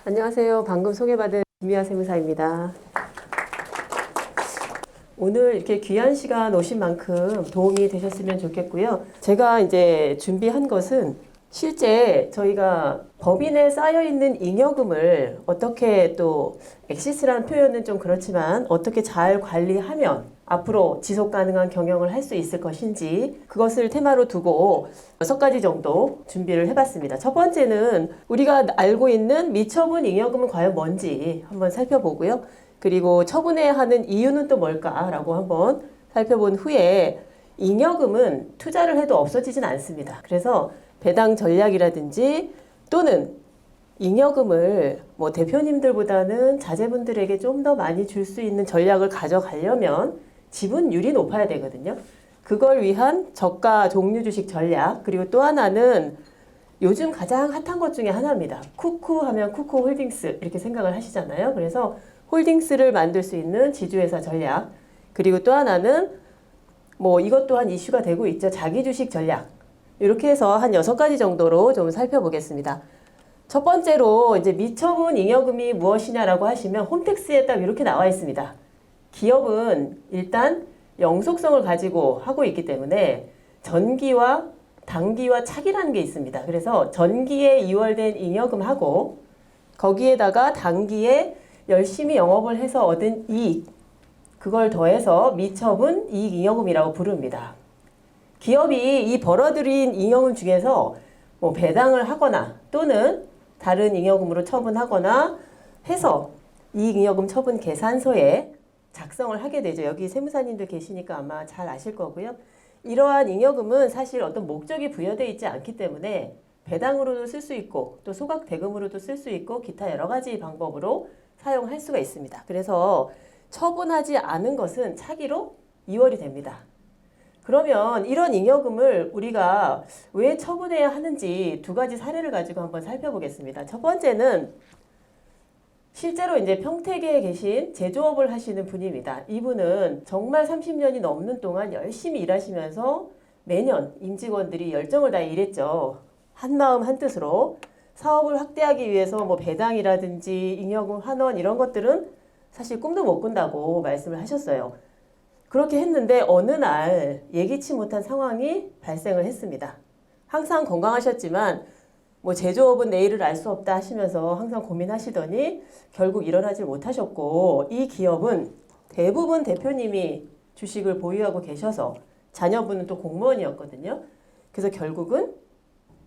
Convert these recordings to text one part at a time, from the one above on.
안녕하세요. 방금 소개받은 김미아 세무사입니다. 오늘 이렇게 귀한 시간 오신 만큼 도움이 되셨으면 좋겠고요. 제가 이제 준비한 것은 실제 저희가 법인에 쌓여있는 잉여금을 어떻게 또 엑시스라는 표현은 좀 그렇지만 어떻게 잘 관리하면 앞으로 지속 가능한 경영을 할 수 있을 것인지 그것을 테마로 두고 6가지 정도 준비를 해봤습니다. 첫 번째는 우리가 알고 있는 미처분 잉여금은 과연 뭔지 한번 살펴보고요. 그리고 처분해야 하는 이유는 또 뭘까라고 한번 살펴본 후에 잉여금은 투자를 해도 없어지진 않습니다. 그래서 배당 전략이라든지 또는 잉여금을 뭐 대표님들보다는 자제분들에게 좀 더 많이 줄 수 있는 전략을 가져가려면 지분율이 높아야 되거든요. 그걸 위한 저가 종류 주식 전략, 그리고 또 하나는 요즘 가장 핫한 것 중에 하나입니다. 쿠쿠 하면 쿠쿠 홀딩스 이렇게 생각을 하시잖아요. 그래서 홀딩스를 만들 수 있는 지주회사 전략, 그리고 또 하나는 뭐 이것 또한 이슈가 되고 있죠. 자기 주식 전략. 이렇게 해서 한 6가지 정도로 좀 살펴보겠습니다. 첫 번째로 이제 미처분 잉여금이 무엇이냐라고 하시면 홈택스에 딱 이렇게 나와 있습니다. 기업은 일단 영속성을 가지고 하고 있기 때문에 전기와 단기와 차기라는 게 있습니다. 그래서 전기에 이월된 잉여금하고 거기에다가 단기에 열심히 영업을 해서 얻은 이익, 그걸 더해서 미처분 이익 잉여금이라고 부릅니다. 기업이 이 벌어들인 잉여금 중에서 뭐 배당을 하거나 또는 다른 잉여금으로 처분하거나 해서 이익 잉여금 처분 계산서에 작성을 하게 되죠. 여기 세무사님들 계시니까 아마 잘 아실 거고요. 이러한 잉여금은 사실 어떤 목적이 부여되어 있지 않기 때문에 배당으로도 쓸 수 있고 또 소각 대금으로도 쓸 수 있고 기타 여러 가지 방법으로 사용할 수가 있습니다. 그래서 처분하지 않은 것은 차기로 이월이 됩니다. 그러면 이런 잉여금을 우리가 왜 처분해야 하는지 2가지 사례를 가지고 한번 살펴보겠습니다. 첫 번째는 실제로 이제 평택에 계신 제조업을 하시는 분입니다. 이분은 정말 30년이 넘는 동안 열심히 일하시면서 매년 임직원들이 열정을 다해 일했죠. 한마음 한뜻으로 사업을 확대하기 위해서 뭐 배당이라든지 잉여금 환원 이런 것들은 사실 꿈도 못 꾼다고 말씀을 하셨어요. 그렇게 했는데 어느 날 예기치 못한 상황이 발생을 했습니다. 항상 건강하셨지만 뭐 제조업은 내일을 알 수 없다 하시면서 항상 고민하시더니 결국 일어나질 못하셨고 이 기업은 대부분 대표님이 주식을 보유하고 계셔서 자녀분은 또 공무원이었거든요. 그래서 결국은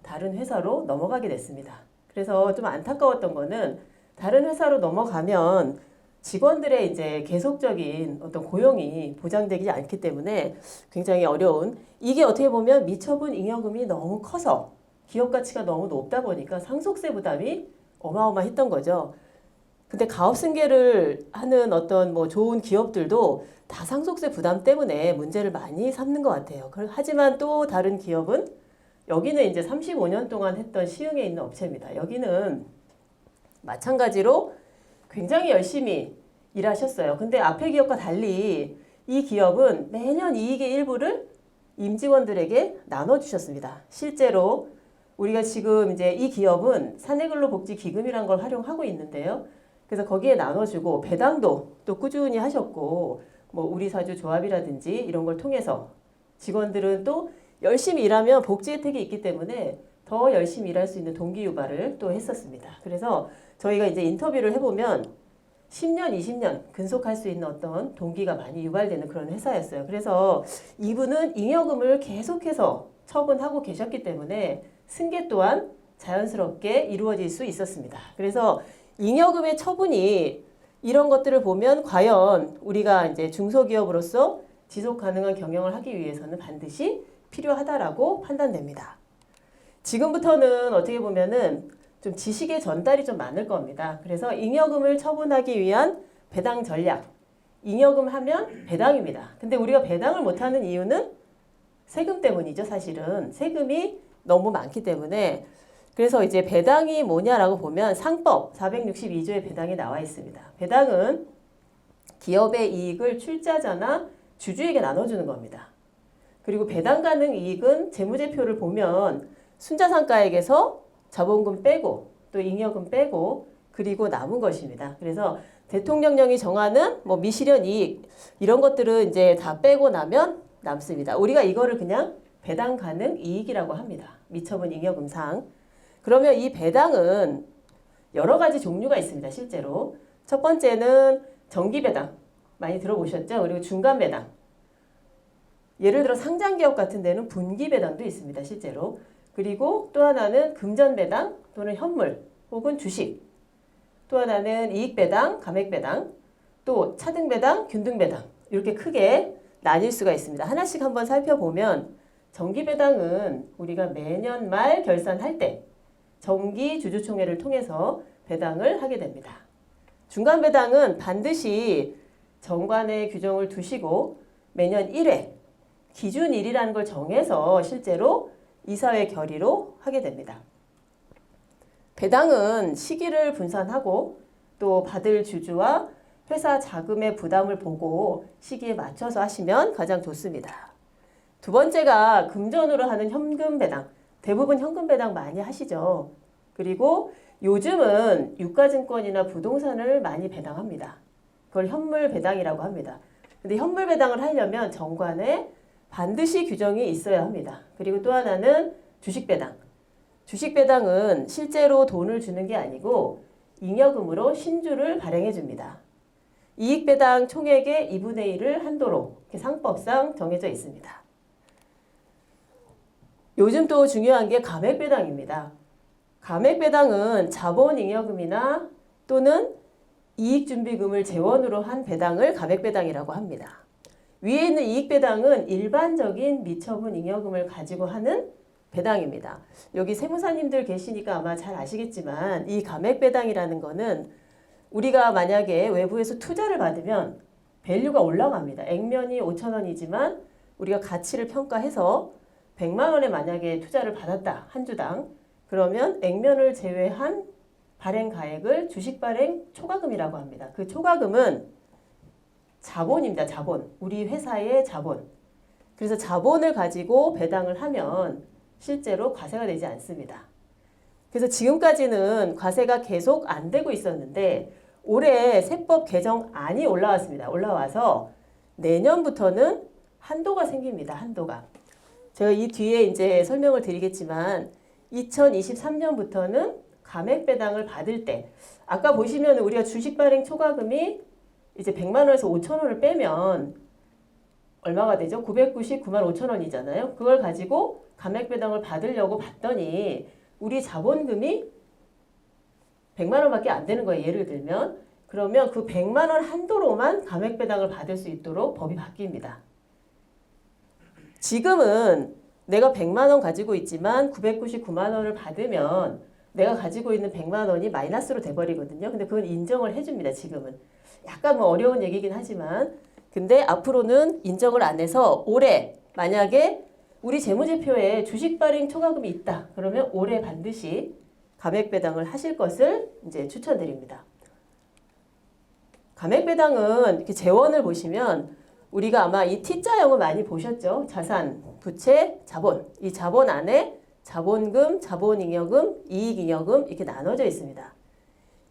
다른 회사로 넘어가게 됐습니다. 그래서 좀 안타까웠던 거는 다른 회사로 넘어가면 직원들의 이제 계속적인 어떤 고용이 보장되지 않기 때문에 굉장히 어려운, 이게 어떻게 보면 미처분 잉여금이 너무 커서 기업 가치가 너무 높다 보니까 상속세 부담이 어마어마했던 거죠. 근데 가업 승계를 하는 어떤 뭐 좋은 기업들도 다 상속세 부담 때문에 문제를 많이 삼는 것 같아요. 하지만 또 다른 기업은 여기는 이제 35년 동안 했던 시흥에 있는 업체입니다. 여기는 마찬가지로 굉장히 열심히 일하셨어요. 근데 앞에 기업과 달리 이 기업은 매년 이익의 일부를 임직원들에게 나눠주셨습니다. 실제로 우리가 지금 이제 이 기업은 사내근로복지기금이라는 걸 활용하고 있는데요. 그래서 거기에 나눠주고 배당도 또 꾸준히 하셨고 뭐 우리 사주 조합이라든지 이런 걸 통해서 직원들은 또 열심히 일하면 복지 혜택이 있기 때문에 더 열심히 일할 수 있는 동기 유발을 또 했었습니다. 그래서 저희가 이제 인터뷰를 해보면 10년, 20년 근속할 수 있는 어떤 동기가 많이 유발되는 그런 회사였어요. 그래서 이분은 잉여금을 계속해서 처분하고 계셨기 때문에 승계 또한 자연스럽게 이루어질 수 있었습니다. 그래서 잉여금의 처분이 이런 것들을 보면 과연 우리가 이제 중소기업으로서 지속 가능한 경영을 하기 위해서는 반드시 필요하다라고 판단됩니다. 지금부터는 어떻게 보면은 좀 지식의 전달이 좀 많을 겁니다. 그래서 잉여금을 처분하기 위한 배당 전략. 잉여금 하면 배당입니다. 근데 우리가 배당을 못하는 이유는 세금 때문이죠, 사실은. 세금이 너무 많기 때문에. 그래서 이제 배당이 뭐냐라고 보면 상법 462조의 배당이 나와 있습니다. 배당은 기업의 이익을 출자자나 주주에게 나눠주는 겁니다. 그리고 배당 가능 이익은 재무제표를 보면 순자산가액에서 자본금 빼고 또 잉여금 빼고 그리고 남은 것입니다. 그래서 대통령령이 정하는 뭐 미실현 이익 이런 것들은 이제 다 빼고 나면 남습니다. 우리가 이거를 그냥 배당 가능 이익이라고 합니다. 미처분 잉여금상. 그러면 이 배당은 여러 가지 종류가 있습니다. 실제로. 첫 번째는 정기 배당. 많이 들어보셨죠? 그리고 중간 배당. 예를 들어 상장기업 같은 데는 분기 배당도 있습니다. 실제로. 그리고 또 하나는 금전 배당 또는 현물 혹은 주식. 또 하나는 이익 배당, 감액 배당, 또 차등 배당, 균등 배당. 이렇게 크게 나뉠 수가 있습니다. 하나씩 한번 살펴보면 정기 배당은 우리가 매년 말 결산할 때 정기 주주총회를 통해서 배당을 하게 됩니다. 중간 배당은 반드시 정관의 규정을 두시고 매년 1회 기준일이라는 걸 정해서 실제로 이사회 결의로 하게 됩니다. 배당은 시기를 분산하고 또 받을 주주와 회사 자금의 부담을 보고 시기에 맞춰서 하시면 가장 좋습니다. 두 번째가 금전으로 하는 현금 배당. 대부분 현금 배당 많이 하시죠. 그리고 요즘은 유가증권이나 부동산을 많이 배당합니다. 그걸 현물 배당이라고 합니다. 근데 현물 배당을 하려면 정관에 반드시 규정이 있어야 합니다. 그리고 또 하나는 주식 배당. 주식 배당은 실제로 돈을 주는 게 아니고 잉여금으로 신주를 발행해 줍니다. 이익 배당 총액의 2분의 1을 한도로 이렇게 상법상 정해져 있습니다. 요즘 또 중요한 게 감액 배당입니다. 감액 배당은 자본 잉여금이나 또는 이익 준비금을 재원으로 한 배당을 감액 배당이라고 합니다. 위에 있는 이익 배당은 일반적인 미처분 잉여금을 가지고 하는 배당입니다. 여기 세무사님들 계시니까 아마 잘 아시겠지만 이 감액 배당이라는 거는 우리가 만약에 외부에서 투자를 받으면 밸류가 올라갑니다. 액면이 5,000원이지만 우리가 가치를 평가해서 100만 원에 만약에 투자를 받았다. 한 주당. 그러면 액면을 제외한 발행 가액을 주식 발행 초과금이라고 합니다. 그 초과금은 자본입니다. 자본. 우리 회사의 자본. 그래서 자본을 가지고 배당을 하면 실제로 과세가 되지 않습니다. 그래서 지금까지는 과세가 계속 안 되고 있었는데 올해 세법 개정안이 올라왔습니다. 올라와서 내년부터는 한도가 생깁니다. 한도가. 제가 이 뒤에 이제 설명을 드리겠지만 2023년부터는 감액 배당을 받을 때 아까 보시면 우리가 주식 발행 초과금이 이제 100만 원에서 5천 원을 빼면 얼마가 되죠? 999만 5천 원이잖아요. 그걸 가지고 감액 배당을 받으려고 봤더니 우리 자본금이 100만 원밖에 안 되는 거예요. 예를 들면. 그러면 그 100만 원 한도로만 감액 배당을 받을 수 있도록 법이 바뀝니다. 지금은 내가 100만 원 가지고 있지만 999만 원을 받으면 내가 가지고 있는 100만 원이 마이너스로 돼버리거든요. 근데 그건 인정을 해줍니다. 지금은. 약간 뭐 어려운 얘기긴 하지만 근데 앞으로는 인정을 안 해서 올해 만약에 우리 재무제표에 주식 발행 초과금이 있다. 그러면 올해 반드시 감액 배당을 하실 것을 이제 추천드립니다. 감액 배당은 이렇게 재원을 보시면 우리가 아마 이 T자형을 많이 보셨죠? 자산, 부채, 자본. 이 자본 안에 자본금, 자본잉여금, 이익잉여금 이렇게 나눠져 있습니다.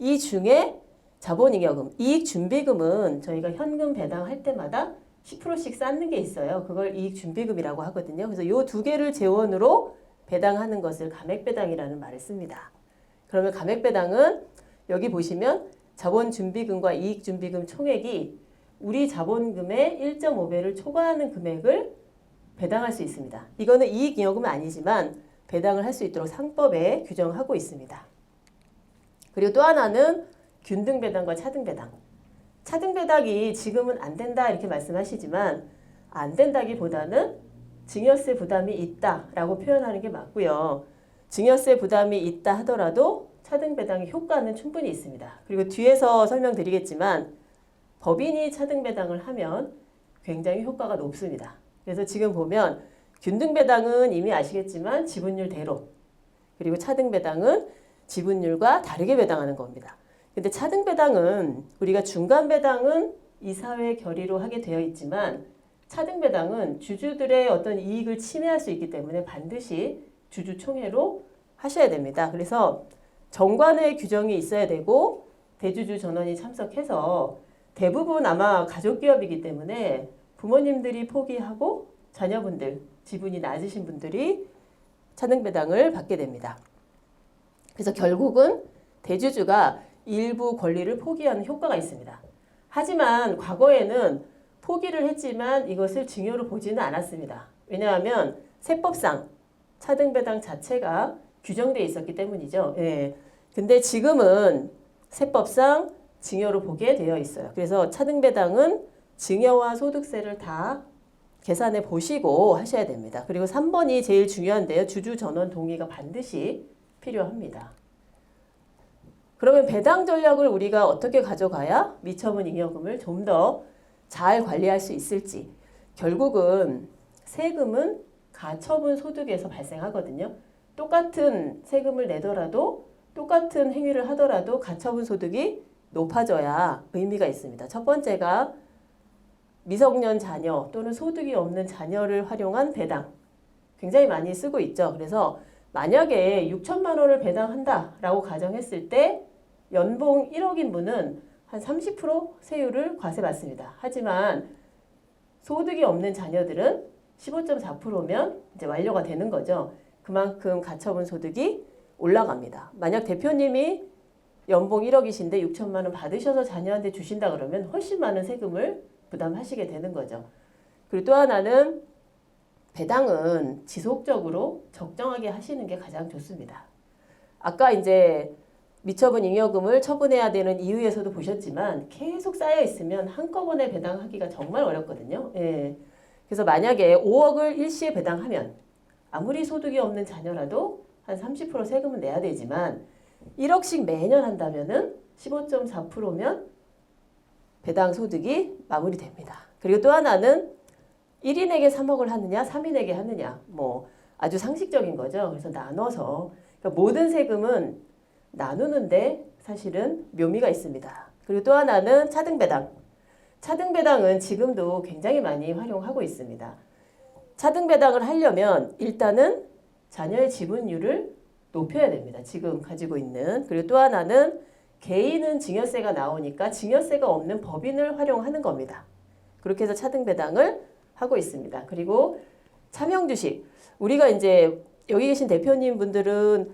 이 중에 자본잉여금, 이익준비금은 저희가 현금 배당할 때마다 10%씩 쌓는 게 있어요. 그걸 이익준비금이라고 하거든요. 그래서 이 두 개를 재원으로 배당하는 것을 감액배당이라는 말을 씁니다. 그러면 감액배당은 여기 보시면 자본준비금과 이익준비금 총액이 우리 자본금의 1.5배를 초과하는 금액을 배당할 수 있습니다. 이거는 이익잉여금은 아니지만 배당을 할 수 있도록 상법에 규정하고 있습니다. 그리고 또 하나는 균등배당과 차등배당. 차등배당이 지금은 안 된다 이렇게 말씀하시지만 안 된다기보다는 증여세 부담이 있다라고 표현하는 게 맞고요. 증여세 부담이 있다 하더라도 차등배당의 효과는 충분히 있습니다. 그리고 뒤에서 설명드리겠지만 법인이 차등배당을 하면 굉장히 효과가 높습니다. 그래서 지금 보면 균등배당은 이미 아시겠지만 지분율대로 그리고 차등배당은 지분율과 다르게 배당하는 겁니다. 근데 차등배당은 우리가 중간배당은 이사회 결의로 하게 되어 있지만 차등배당은 주주들의 어떤 이익을 침해할 수 있기 때문에 반드시 주주총회로 하셔야 됩니다. 그래서 정관의 규정이 있어야 되고 대주주 전원이 참석해서 대부분 아마 가족기업이기 때문에 부모님들이 포기하고 자녀분들, 지분이 낮으신 분들이 차등배당을 받게 됩니다. 그래서 결국은 대주주가 일부 권리를 포기하는 효과가 있습니다. 하지만 과거에는 포기를 했지만 이것을 증여로 보지는 않았습니다. 왜냐하면 세법상 차등배당 자체가 규정되어 있었기 때문이죠. 예. 근데 지금은 세법상 증여로 보게 되어 있어요. 그래서 차등배당은 증여와 소득세를 다 계산해 보시고 하셔야 됩니다. 그리고 3번이 제일 중요한데요. 주주 전원 동의가 반드시 필요합니다. 그러면 배당 전략을 우리가 어떻게 가져가야 미처분 잉여금을 좀 더 잘 관리할 수 있을지. 결국은 세금은 가처분 소득에서 발생하거든요. 똑같은 세금을 내더라도 똑같은 행위를 하더라도 가처분 소득이 높아져야 의미가 있습니다. 첫 번째가 미성년 자녀 또는 소득이 없는 자녀를 활용한 배당. 굉장히 많이 쓰고 있죠. 그래서 만약에 6천만 원을 배당한다라고 가정했을 때 연봉 1억인 분은 한 30% 세율을 과세받습니다. 하지만 소득이 없는 자녀들은 15.4%면 이제 완료가 되는 거죠. 그만큼 가처분 소득이 올라갑니다. 만약 대표님이 연봉 1억이신데 6천만 원 받으셔서 자녀한테 주신다 그러면 훨씬 많은 세금을 부담하시게 되는 거죠. 그리고 또 하나는 배당은 지속적으로 적정하게 하시는 게 가장 좋습니다. 아까 이제 미처분 잉여금을 처분해야 되는 이유에서도 보셨지만 계속 쌓여 있으면 한꺼번에 배당하기가 정말 어렵거든요. 예. 그래서 만약에 5억을 일시에 배당하면 아무리 소득이 없는 자녀라도 한 30% 세금은 내야 되지만 1억씩 매년 한다면은 15.4%면 배당 소득이 마무리됩니다. 그리고 또 하나는 1인에게 3억을 하느냐, 3인에게 하느냐, 뭐 아주 상식적인 거죠. 그래서 나눠서 그러니까 모든 세금은 나누는데 사실은 묘미가 있습니다. 그리고 또 하나는 차등배당. 차등배당은 지금도 굉장히 많이 활용하고 있습니다. 차등배당을 하려면 일단은 자녀의 지분율을 높여야 됩니다. 지금 가지고 있는. 그리고 또 하나는 개인은 증여세가 나오니까 증여세가 없는 법인을 활용하는 겁니다. 그렇게 해서 차등배당을 하고 있습니다. 그리고 차명주식. 우리가 이제 여기 계신 대표님 분들은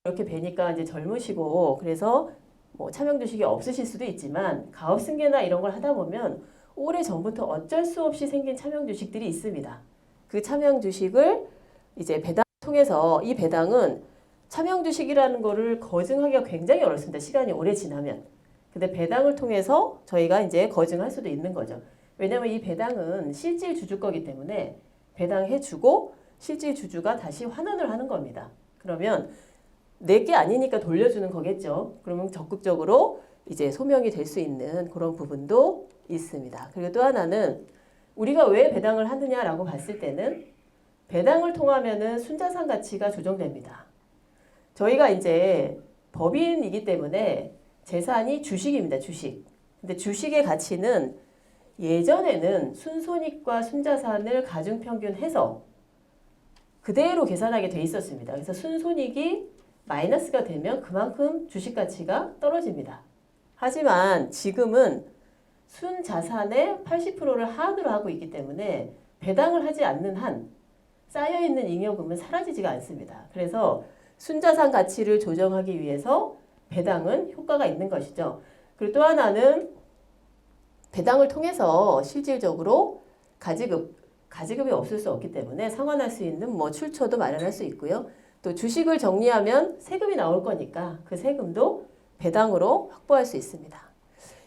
이렇게 뵈니까 이제 젊으시고 그래서 뭐 차명주식이 없으실 수도 있지만 가업승계나 이런 걸 하다 보면 오래 전부터 어쩔 수 없이 생긴 차명주식들이 있습니다. 그 차명주식을 이제 배당 통해서 이 배당은 차명주식이라는 거를 거증하기가 굉장히 어렵습니다. 시간이 오래 지나면. 근데 배당을 통해서 저희가 이제 거증할 수도 있는 거죠. 왜냐하면 이 배당은 실질 주주 거기 때문에 배당해주고 실질 주주가 다시 환원을 하는 겁니다. 그러면 내게 아니니까 돌려주는 거겠죠. 그러면 적극적으로 이제 소명이 될 수 있는 그런 부분도 있습니다. 그리고 또 하나는 우리가 왜 배당을 하느냐라고 봤을 때는 배당을 통하면은 순자산 가치가 조정됩니다. 저희가 이제 법인이기 때문에 재산이 주식입니다. 주식. 근데 주식의 가치는 예전에는 순손익과 순자산을 가중평균해서 그대로 계산하게 돼 있었습니다. 그래서 순손익이 마이너스가 되면 그만큼 주식 가치가 떨어집니다. 하지만 지금은 순자산의 80%를 하한으로 하고 있기 때문에 배당을 하지 않는 한 쌓여있는 잉여금은 사라지지가 않습니다. 그래서 순자산 가치를 조정하기 위해서 배당은 효과가 있는 것이죠. 그리고 또 하나는 배당을 통해서 실질적으로 가지급이 없을 수 없기 때문에 상환할 수 있는 뭐 출처도 마련할 수 있고요. 또 주식을 정리하면 세금이 나올 거니까 그 세금도 배당으로 확보할 수 있습니다.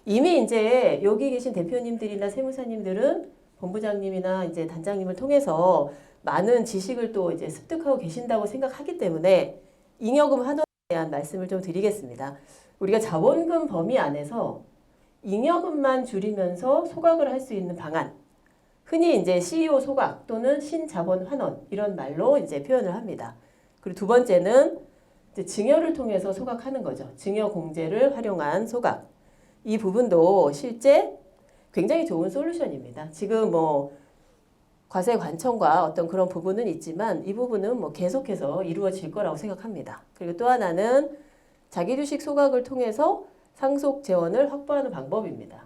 이미 이제 여기 계신 대표님들이나 세무사님들은 본부장님이나 이제 단장님을 통해서 많은 지식을 또 이제 습득하고 계신다고 생각하기 때문에 잉여금 환원에 대한 말씀을 좀 드리겠습니다. 우리가 자본금 범위 안에서 잉여금만 줄이면서 소각을 할 수 있는 방안, 흔히 이제 CEO 소각 또는 신자본 환원 이런 말로 이제 표현을 합니다. 그리고 두 번째는 이제 증여를 통해서 소각하는 거죠. 증여 공제를 활용한 소각. 이 부분도 실제 굉장히 좋은 솔루션입니다. 지금 뭐 과세 관청과 어떤 그런 부분은 있지만 이 부분은 뭐 계속해서 이루어질 거라고 생각합니다. 그리고 또 하나는 자기주식 소각을 통해서 상속 재원을 확보하는 방법입니다.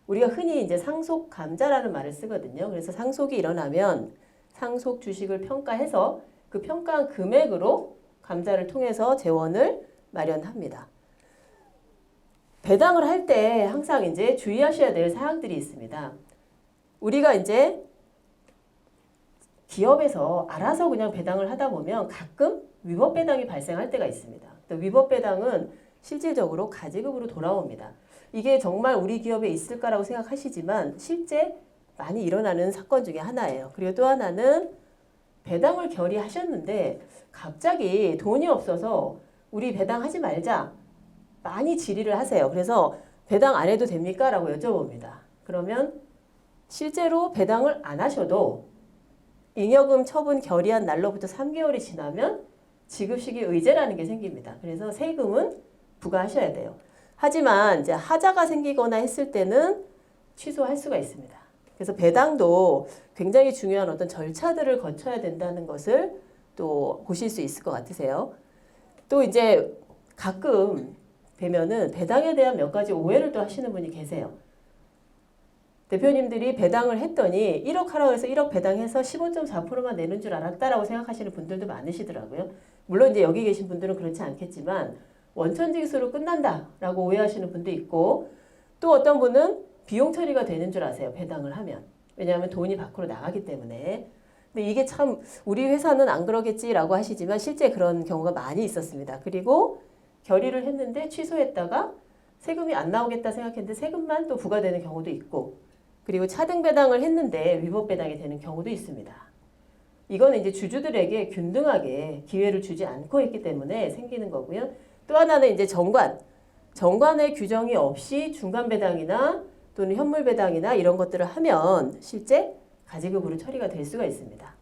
우리가 흔히 이제 상속 감자라는 말을 쓰거든요. 그래서 상속이 일어나면 상속 주식을 평가해서 그 평가한 금액으로 감자를 통해서 재원을 마련합니다. 배당을 할 때 항상 이제 주의하셔야 될 사항들이 있습니다. 우리가 이제 기업에서 알아서 그냥 배당을 하다 보면 가끔 위법 배당이 발생할 때가 있습니다. 위법 배당은 실질적으로 가지급으로 돌아옵니다. 이게 정말 우리 기업에 있을까라고 생각하시지만 실제 많이 일어나는 사건 중에 하나예요. 그리고 또 하나는 배당을 결의하셨는데 갑자기 돈이 없어서 우리 배당하지 말자 많이 질의를 하세요. 그래서 배당 안 해도 됩니까? 라고 여쭤봅니다. 그러면 실제로 배당을 안 하셔도 잉여금 처분 결의한 날로부터 3개월이 지나면 지급시기 의제라는 게 생깁니다. 그래서 세금은 부과하셔야 돼요. 하지만 이제 하자가 생기거나 했을 때는 취소할 수가 있습니다. 그래서 배당도 굉장히 중요한 어떤 절차들을 거쳐야 된다는 것을 또 보실 수 있을 것 같으세요. 또 이제 가끔 뵈면은 배당에 대한 몇 가지 오해를 또 하시는 분이 계세요. 대표님들이 배당을 했더니 1억 하라고 해서 1억 배당해서 15.4%만 내는 줄 알았다라고 생각하시는 분들도 많으시더라고요. 물론 이제 여기 계신 분들은 그렇지 않겠지만 원천징수로 끝난다라고 오해하시는 분도 있고 또 어떤 분은 비용 처리가 되는 줄 아세요. 배당을 하면. 왜냐하면 돈이 밖으로 나가기 때문에. 근데 이게 참 우리 회사는 안 그러겠지라고 하시지만 실제 그런 경우가 많이 있었습니다. 그리고 결의를 했는데 취소했다가 세금이 안 나오겠다 생각했는데 세금만 또 부과되는 경우도 있고 그리고 차등 배당을 했는데 위법 배당이 되는 경우도 있습니다. 이거는 이제 주주들에게 균등하게 기회를 주지 않고 있기 때문에 생기는 거고요. 또 하나는 이제 정관의 규정이 없이 중간 배당이나 또는 현물 배당이나 이런 것들을 하면 실제 가지급으로 처리가 될 수가 있습니다.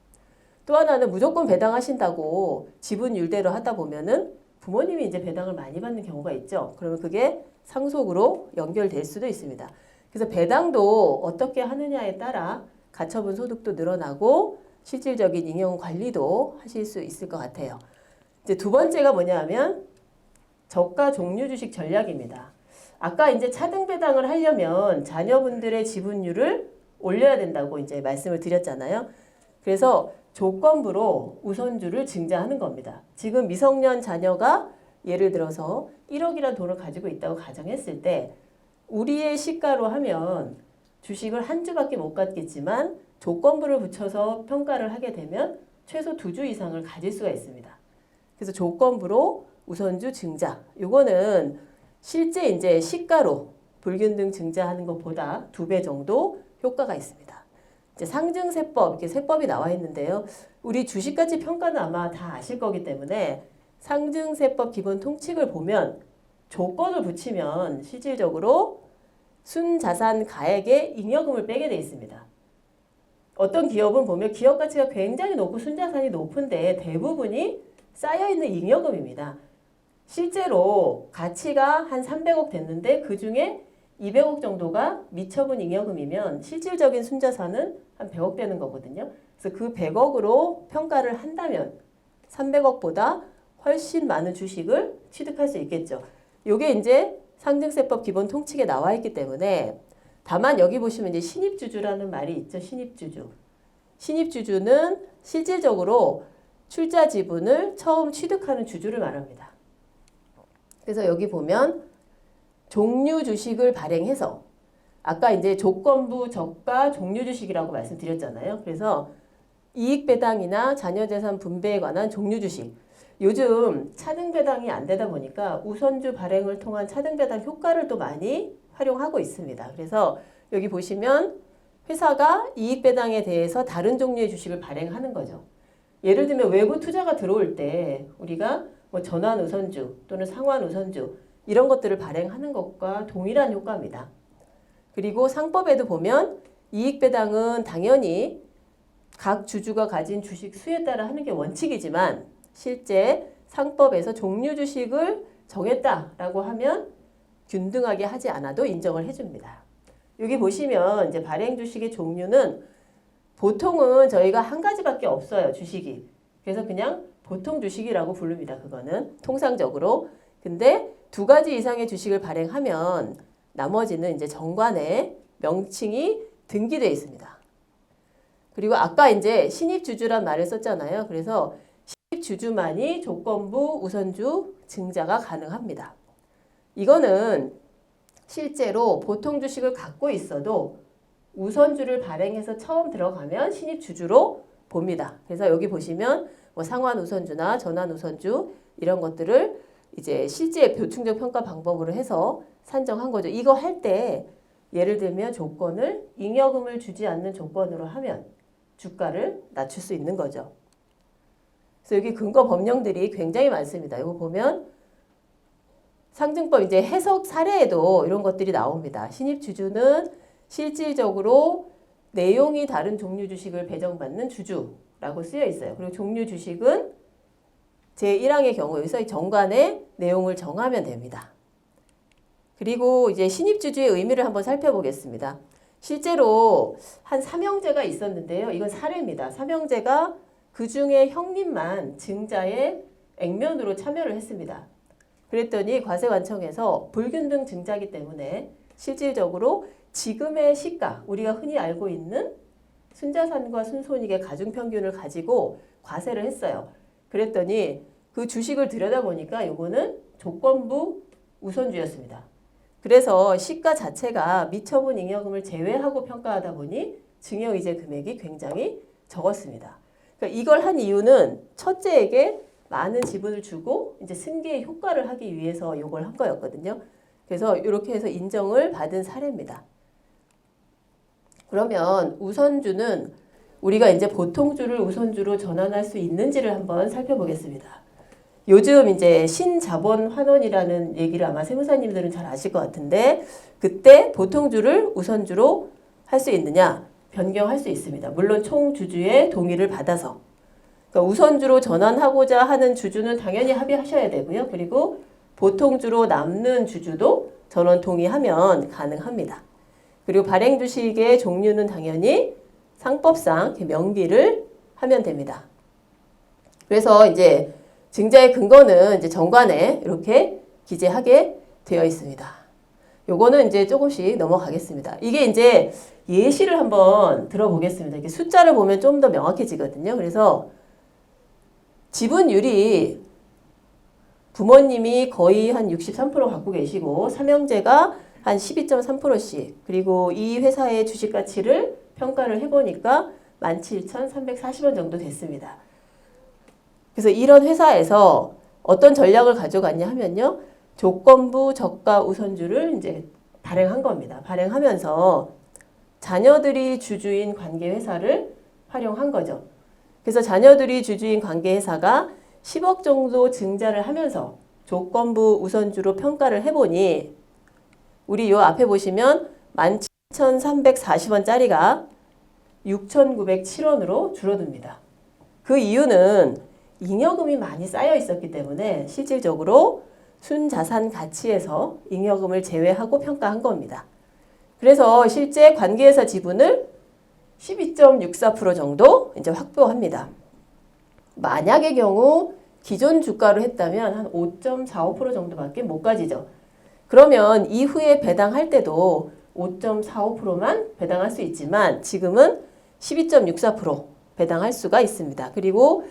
또 하나는 무조건 배당하신다고 지분 율대로 하다 보면은 부모님이 이제 배당을 많이 받는 경우가 있죠. 그러면 그게 상속으로 연결될 수도 있습니다. 그래서 배당도 어떻게 하느냐에 따라 가처분 소득도 늘어나고 실질적인 잉여 관리도 하실 수 있을 것 같아요. 이제 두 번째가 뭐냐면 저가 종류 주식 전략입니다. 아까 이제 차등 배당을 하려면 자녀분들의 지분율을 올려야 된다고 이제 말씀을 드렸잖아요. 그래서 조건부로 우선주를 증자하는 겁니다. 지금 미성년 자녀가 예를 들어서 1억이라는 돈을 가지고 있다고 가정했을 때 우리의 시가로 하면 주식을 한 주밖에 못 갖겠지만 조건부를 붙여서 평가를 하게 되면 최소 2주 이상을 가질 수가 있습니다. 그래서 조건부로 우선주 증자. 요거는 실제 이제 시가로 불균등 증자하는 것보다 2배 정도 효과가 있습니다. 이제 상증세법, 이렇게 세법이 나와 있는데요. 우리 주식가치 평가는 아마 다 아실 거기 때문에 상증세법 기본 통칙을 보면 조건을 붙이면 실질적으로 순자산 가액에 잉여금을 빼게 돼 있습니다. 어떤 기업은 보면 기업 가치가 굉장히 높고 순자산이 높은데 대부분이 쌓여있는 잉여금입니다. 실제로 가치가 한 300억 됐는데 그 중에 200억 정도가 미처분 잉여금이면 실질적인 순자산은 한 100억 되는 거거든요. 그래서 그 100억으로 평가를 한다면 300억보다 훨씬 많은 주식을 취득할 수 있겠죠. 요게 이제 상증세법 기본 통칙에 나와 있기 때문에 다만 여기 보시면 이제 신입주주라는 말이 있죠. 신입주주. 신입주주는 실질적으로 출자 지분을 처음 취득하는 주주를 말합니다. 그래서 여기 보면 종류 주식을 발행해서 아까 이제 조건부 저가 종류 주식이라고 말씀드렸잖아요. 그래서 이익 배당이나 자녀재산 분배에 관한 종류 주식. 요즘 차등 배당이 안 되다 보니까 우선주 발행을 통한 차등 배당 효과를 또 많이 활용하고 있습니다. 그래서 여기 보시면 회사가 이익 배당에 대해서 다른 종류의 주식을 발행하는 거죠. 예를 들면 외부 투자가 들어올 때 우리가 뭐 전환 우선주 또는 상환 우선주 이런 것들을 발행하는 것과 동일한 효과입니다. 그리고 상법에도 보면 이익 배당은 당연히 각 주주가 가진 주식 수에 따라 하는 게 원칙이지만 실제 상법에서 종류 주식을 정했다라고 하면 균등하게 하지 않아도 인정을 해줍니다. 여기 보시면 이제 발행 주식의 종류는 보통은 저희가 한 가지밖에 없어요. 주식이. 그래서 그냥 보통 주식이라고 부릅니다. 그거는 통상적으로 근데 두 가지 이상의 주식을 발행하면 나머지는 이제 정관에 명칭이 등기되어 있습니다. 그리고 아까 이제 신입주주란 말을 썼잖아요. 그래서 신입주주만이 조건부 우선주 증자가 가능합니다. 이거는 실제로 보통 주식을 갖고 있어도 우선주를 발행해서 처음 들어가면 신입주주로 봅니다. 그래서 여기 보시면 뭐 상환 우선주나 전환 우선주 이런 것들을 이제 실제 보충적 평가 방법으로 해서 산정한 거죠. 이거 할 때 예를 들면 조건을 잉여금을 주지 않는 조건으로 하면 주가를 낮출 수 있는 거죠. 그래서 여기 근거 법령들이 굉장히 많습니다. 이거 보면 상증법 이제 해석 사례에도 이런 것들이 나옵니다. 신입주주는 실질적으로 내용이 다른 종류 주식을 배정받는 주주라고 쓰여 있어요. 그리고 종류 주식은 제1항의 경우 여기서 정관의 내용을 정하면 됩니다. 그리고 이제 신입주주의 의미를 한번 살펴보겠습니다. 실제로 한 삼형제가 있었는데요. 이건 사례입니다. 삼형제가 그 중에 형님만 증자에 액면으로 참여를 했습니다. 그랬더니 과세관청에서 불균등 증자이기 때문에 실질적으로 지금의 시가, 우리가 흔히 알고 있는 순자산과 순손익의 가중평균을 가지고 과세를 했어요. 그랬더니 그 주식을 들여다보니까 요거는 조건부 우선주였습니다. 그래서 시가 자체가 미처분 잉여금을 제외하고 평가하다 보니 증여이제 금액이 굉장히 적었습니다. 그러니까 이걸 한 이유는 첫째에게 많은 지분을 주고 이제 승계의 효과를 하기 위해서 이걸 한 거였거든요. 그래서 이렇게 해서 인정을 받은 사례입니다. 그러면 우선주는 우리가 이제 보통주를 우선주로 전환할 수 있는지를 한번 살펴보겠습니다. 요즘 이제 신자본 환원이라는 얘기를 아마 세무사님들은 잘 아실 것 같은데 그때 보통주를 우선주로 할 수 있느냐? 변경할 수 있습니다. 물론 총주주의 동의를 받아서. 그러니까 우선주로 전환하고자 하는 주주는 당연히 합의하셔야 되고요. 그리고 보통주로 남는 주주도 전원 동의하면 가능합니다. 그리고 발행 주식의 종류는 당연히 상법상 명기를 하면 됩니다. 그래서 이제 증자의 근거는 이제 정관에 이렇게 기재하게 되어 있습니다. 요거는 이제 조금씩 넘어가겠습니다. 이게 이제 예시를 한번 들어보겠습니다. 이게 숫자를 보면 좀 더 명확해지거든요. 그래서 지분율이 부모님이 거의 한 63% 갖고 계시고 삼형제가 한 12.3%씩 그리고 이 회사의 주식 가치를 평가를 해보니까 17,340원 정도 됐습니다. 그래서 이런 회사에서 어떤 전략을 가져갔냐 하면요. 조건부 저가 우선주를 이제 발행한 겁니다. 발행하면서 자녀들이 주주인 관계회사를 활용한 거죠. 그래서 자녀들이 주주인 관계회사가 10억 정도 증자를 하면서 조건부 우선주로 평가를 해보니 우리 요 앞에 보시면 17,340원짜리가 6,907원으로 줄어듭니다. 그 이유는 잉여금이 많이 쌓여 있었기 때문에 실질적으로 순자산 가치에서 잉여금을 제외하고 평가한 겁니다. 그래서 실제 관계회사 지분을 12.64% 정도 이제 확보합니다. 만약의 경우 기존 주가로 했다면 한 5.45% 정도밖에 못 가지죠. 그러면 이후에 배당할 때도 5.45%만 배당할 수 있지만 지금은 12.64% 배당할 수가 있습니다. 그리고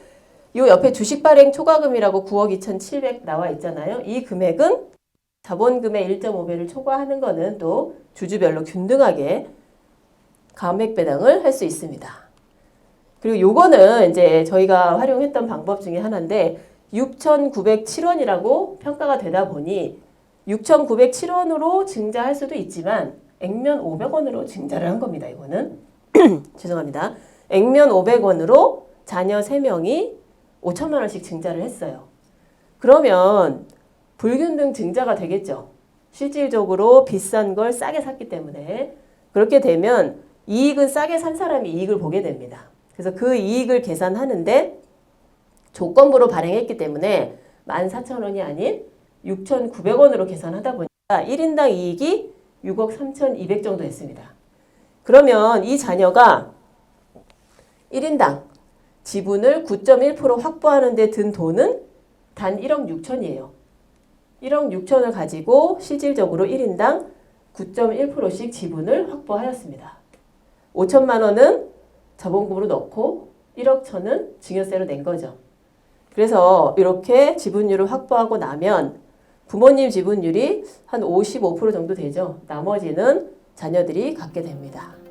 이 옆에 주식 발행 초과금이라고 9억 2,700 나와 있잖아요. 이 금액은 자본금의 1.5배를 초과하는 거는 또 주주별로 균등하게 감액 배당을 할 수 있습니다. 그리고 요거는 이제 저희가 활용했던 방법 중에 하나인데 6,907원이라고 평가가 되다 보니 6,907원으로 증자할 수도 있지만 액면 500원으로 증자를 한 겁니다. 이거는 죄송합니다. 액면 500원으로 자녀 3명이 5천만 원씩 증자를 했어요. 그러면 불균등 증자가 되겠죠. 실질적으로 비싼 걸 싸게 샀기 때문에 그렇게 되면 이익은 싸게 산 사람이 이익을 보게 됩니다. 그래서 그 이익을 계산하는데 조건부로 발행했기 때문에 14,000원이 아닌 6,900원으로 계산하다 보니까 1인당 이익이 6억 3,200 정도 됐습니다. 그러면 이 자녀가 1인당 지분을 9.1% 확보하는 데 든 돈은 단 1억 6천이에요. 1억 6천을 가지고 실질적으로 1인당 9.1%씩 지분을 확보하였습니다. 5천만 원은 자본금으로 넣고 1억 천은 증여세로 낸 거죠. 그래서 이렇게 지분율을 확보하고 나면 부모님 지분율이 한 55% 정도 되죠. 나머지는 자녀들이 갖게 됩니다.